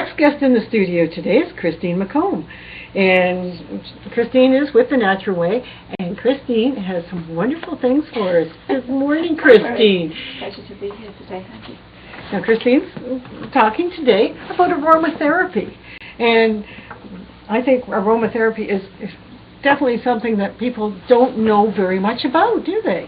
next guest in the studio today is Christine McComb. And Christine is with The Natural Way, and Christine has some wonderful things for us. Good morning, Christine. Pleasure to be here today. Thank you. Now, Christine's talking today about aromatherapy. And I think aromatherapy is definitely something that people don't know very much about, do they?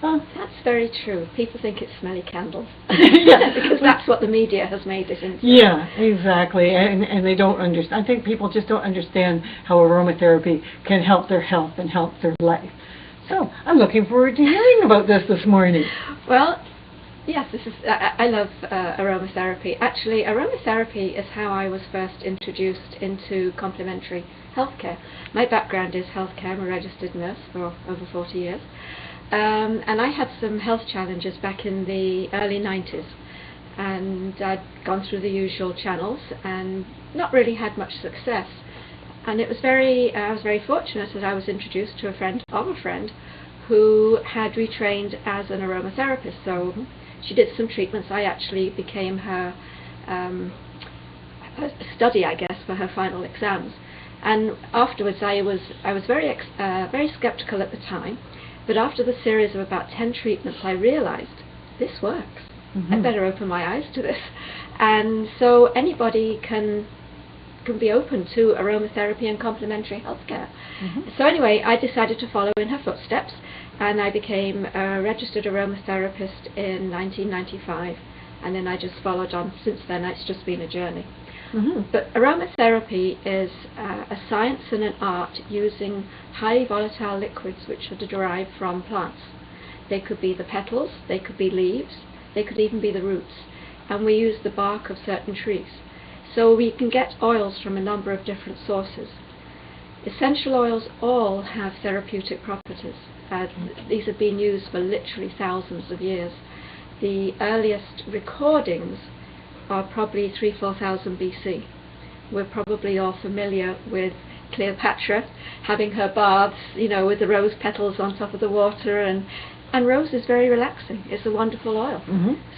That's very true. People think it's smelly candles. Yeah. Because that's what the media has made it into. Yeah, exactly. And they don't understand. I think people just don't understand how aromatherapy can help their health and help their life. So I'm looking forward to hearing about this morning. Well, yes, I love aromatherapy. Actually, aromatherapy is how I was first introduced into complementary healthcare. My background is healthcare. I'm a registered nurse for over 40 years. And I had some health challenges back in the early 90s, and I'd gone through the usual channels and not really had much success. And I was very fortunate that I was introduced to a friend of a friend who had retrained as an aromatherapist. So she did some treatments. I actually became her study, I guess, for her final exams. And afterwards, I was very skeptical at the time. But after the series of about 10 treatments, I realized this works. I better open my eyes to this. And so anybody can be open to aromatherapy and complementary healthcare. So anyway, I decided to follow in her footsteps, and I became a registered aromatherapist in 1995. And then I just followed on. Since then, it's just been a journey. But aromatherapy is a science and an art using highly volatile liquids which are derived from plants. They could be the petals, they could be leaves, they could even be the roots. And we use the bark of certain trees. So we can get oils from a number of different sources. Essential oils all have therapeutic properties. These have been used for literally thousands of years. The earliest recordings are probably 3,000–4,000 BC. We're probably all familiar with Cleopatra having her baths, with the rose petals on top of the water, and rose is very relaxing. It's a wonderful oil.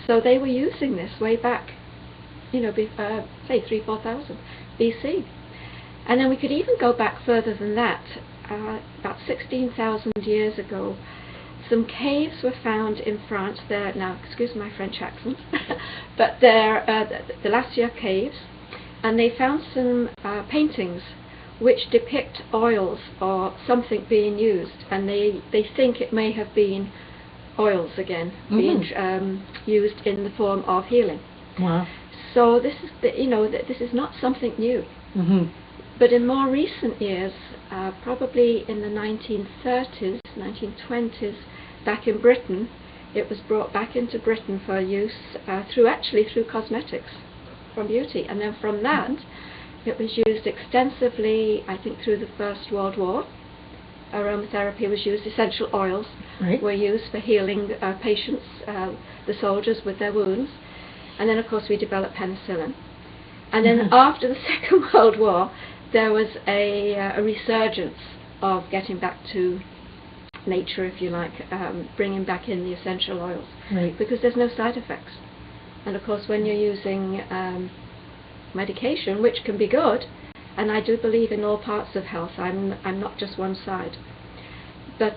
So they were using this way back, say 3,000–4,000 BC. And then we could even go back further than that. About 16,000 years ago, some caves were found in France. Now, excuse my French accent, but they're the Glacier caves, and they found some paintings which depict oils or something being used, and they think it may have been oils again being used in the form of healing. Wow! So this is this is not something new. But in more recent years, probably in the 1930s, 1920s, back in Britain, it was brought back into Britain for use through cosmetics, from beauty. And then from that, it was used extensively, I think, through the First World War. Aromatherapy was used. Essential oils were used for healing patients, the soldiers with their wounds. And then, of course, we developed penicillin. And then after the Second World War, there was a resurgence of getting back to nature, if you like, bringing back in the essential oils, because there's no side effects. And of course, when you're using medication, which can be good, and I do believe in all parts of health, I'm not just one side, but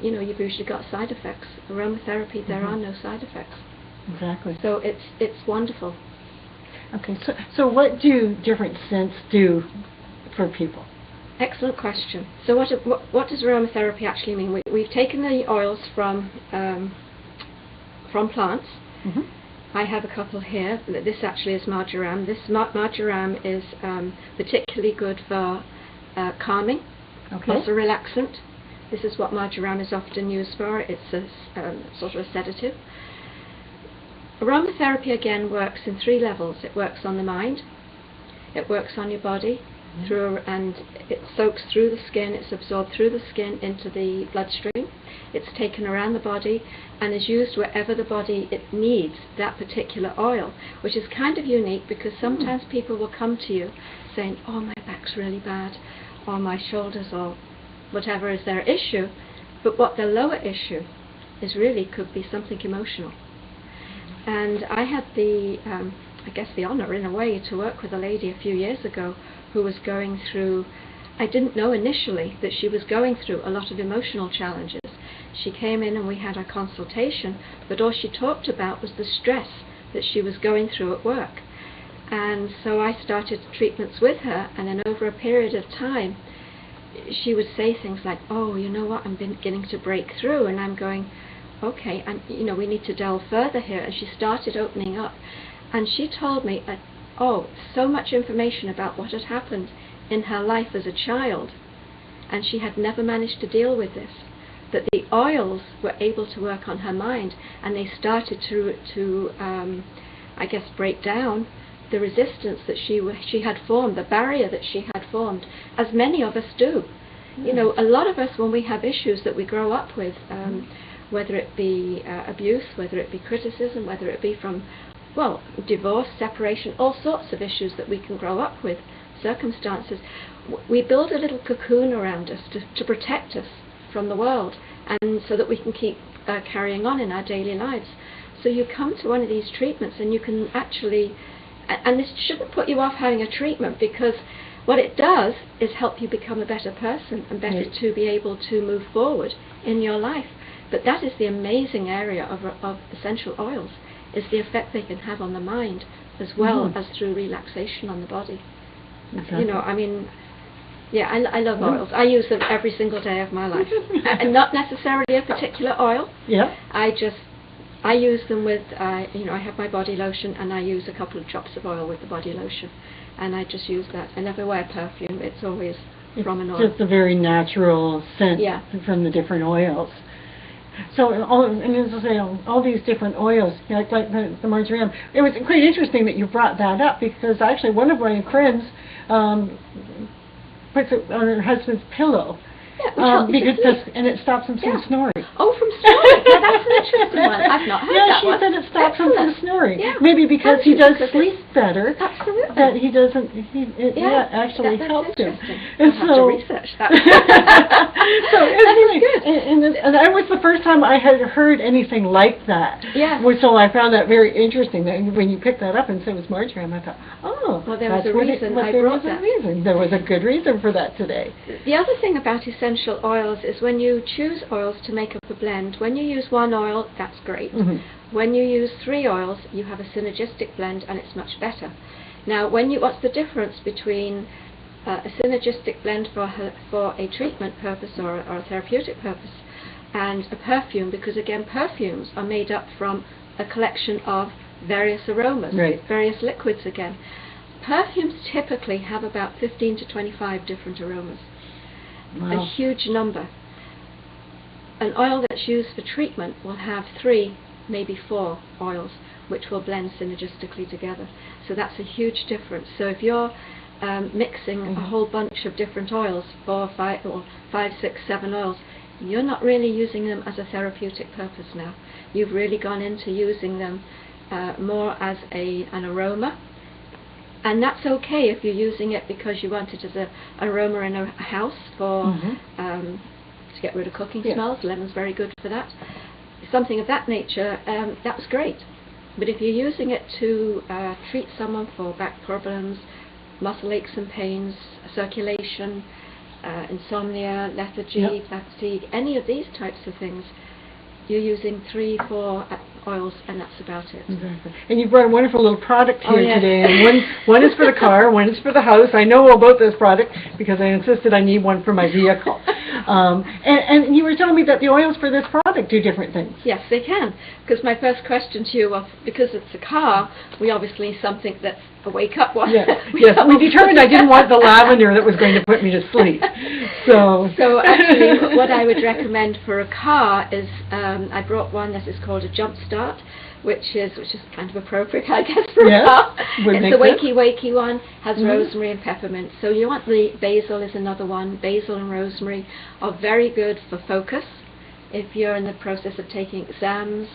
you've usually got side effects. Aromatherapy, there are no side effects. Exactly. So it's wonderful. Okay, so what do different scents do for people? Excellent question. So what does aromatherapy actually mean? We've taken the oils from plants. I have a couple here. This actually is marjoram. This marjoram is particularly good for calming, also relaxant. This is what marjoram is often used for. It's a sort of a sedative. Aromatherapy again works in 3 levels. It works on the mind, it works on your body, and it soaks through the skin, it's absorbed through the skin into the bloodstream. It's taken around the body and is used wherever the body it needs that particular oil, which is kind of unique because sometimes people will come to you saying, oh, my back's really bad, or my shoulders, or whatever is their issue, but what their lower issue is really could be something emotional. And I had the I guess, the honour in a way to work with a lady a few years ago who was going through, I didn't know initially that she was going through a lot of emotional challenges. She came in and we had a consultation, but all she talked about was the stress that she was going through at work. And so I started treatments with her, and then over a period of time she would say things like, oh, you know what, I'm beginning to break through, and I'm going, okay, and we need to delve further here. And she started opening up, and she told me so much information about what had happened in her life as a child, and she had never managed to deal with this, that the oils were able to work on her mind, and they started to I guess, break down the resistance that she had formed, the barrier that she had formed, as many of us do. A lot of us, when we have issues that we grow up with, whether it be abuse, whether it be criticism, whether it be from, divorce, separation, all sorts of issues that we can grow up with, circumstances, we build a little cocoon around us to protect us from the world, and so that we can keep carrying on in our daily lives. So you come to one of these treatments and you can actually, and this shouldn't put you off having a treatment, because what it does is help you become a better person and better to be able to move forward in your life. But that is the amazing area of essential oils, is the effect they can have on the mind as well as through relaxation on the body. Exactly. I love oils. I use them every single day of my life. And not necessarily a particular oil. Yeah. I use them with, I have my body lotion, and I use a couple of drops of oil with the body lotion. And I just use that. I never wear perfume. It's always from an oil. Just a very natural scent from the different oils. So, all these different oils, like the marjoram. It was quite interesting that you brought that up, because actually one of my friends puts it on her husband's pillow. And it stops him from snoring. Oh, from snoring? Yeah, that's an interesting one. I've not heard that one. Yeah, she said it stops him from snoring. Yeah. Maybe because he does sleep better. Absolutely. That he doesn't. It actually helps him. And I'll have to research that. So and that was the first time I had heard anything like that. Yeah. So I found that very interesting. That when you picked that up and said it was marjoram, I thought, well, there was a reason I brought that. There was a good reason for that today. The other thing about essential oils is when you choose oils to make up a blend, when you use one oil, that's great. When you use 3 oils, you have a synergistic blend, and it's much better. Now, what's the difference between a synergistic blend for a treatment purpose or a therapeutic purpose and a perfume? Because again, perfumes are made up from a collection of various aromas, various liquids again. Perfumes typically have about 15 to 25 different aromas. Wow. A huge number. An oil that's used for treatment will have 3, maybe 4 oils, which will blend synergistically together. So that's a huge difference. So if you're mixing a whole bunch of different oils, 4, 5, or 5, 6, 7 oils, you're not really using them as a therapeutic purpose now. You've really gone into using them more as an aroma. And that's okay if you're using it because you want it as an aroma in a house for to get rid of cooking smells. Lemon's very good for that. Something of that nature, that's great. But if you're using it to treat someone for back problems, muscle aches and pains, circulation, insomnia, lethargy, fatigue, any of these types of things, you're using 3, 4 oils, and that's about it. Exactly. And you brought a wonderful little product here today. And one is for the car, one is for the house. I know about this product because I insisted I need one for my vehicle. And you were telling me that the oils for this product do different things. Yes, they can. Because my first question to you, because it's a car, we obviously need something that's a wake-up one. We determined I didn't want the lavender that was going to put me to sleep. So actually, what I would recommend for a car is, I brought one that is called a Jump Start, which is kind of appropriate, I guess, for a car. It's the wakey one, has rosemary and peppermint. So you want the basil is another one. Basil and rosemary are very good for focus. If you're in the process of taking exams,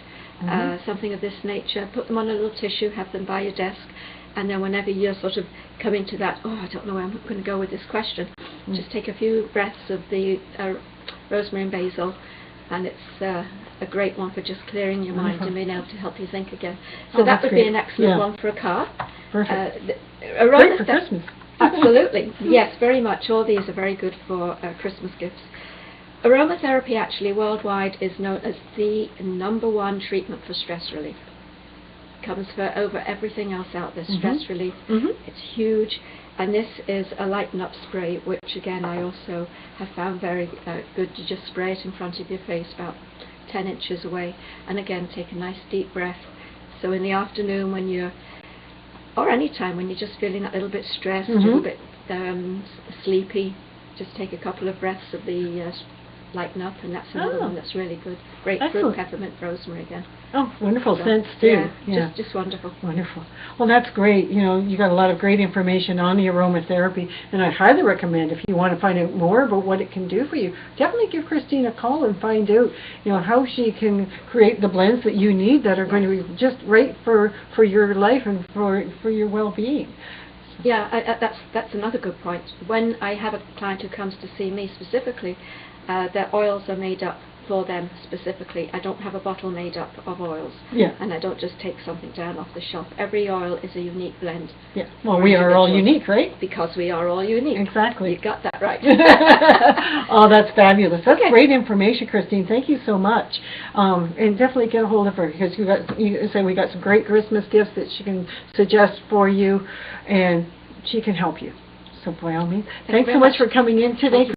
something of this nature, put them on a little tissue, have them by your desk, and then whenever you're sort of coming to that, I don't know where I'm going to go with this question, just take a few breaths of the rosemary and basil, and it's a great one for just clearing your mind and being able to help you think again. So Oh, that would great. be an excellent Yeah. one for a car. Perfect. Great for Christmas. Absolutely. Yes, very much. All these are very good for Christmas gifts. Aromatherapy actually worldwide is known as the #1 treatment for stress relief. Comes for over everything else out there. Stress relief. It's huge. And this is a lighten up spray, which again I also have found very good to just spray it in front of your face about 10 inches away, and again take a nice deep breath. So in the afternoon when you're, or any time when you're just feeling a little bit stressed, a little bit sleepy, just take a couple of breaths of the lighten up, and that's another one that's really good. Grapefruit, peppermint, rosemary again. Oh, wonderful So, scents too. Yeah, just wonderful. Wonderful. Well, that's great. You know, you got a lot of great information on the aromatherapy, and I highly recommend if you want to find out more about what it can do for you, definitely give Christine a call and find out, you know, how she can create the blends that you need that are going to be just right for your life and for your well-being. Yeah, that's another good point. When I have a client who comes to see me specifically, their oils are made up for them specifically. I don't have a bottle made up of oils. Yeah. And I don't just take something down off the shelf. Every oil is a unique blend. Yeah. Well, we are all unique, right? Because we are all unique. Exactly. You got that right. Oh, that's fabulous. That's Okay. great information, Christine. Thank you so much. And definitely get a hold of her, because you say we got some great Christmas gifts that she can suggest for you, and she can help you. So by all means, thanks so much for coming in today.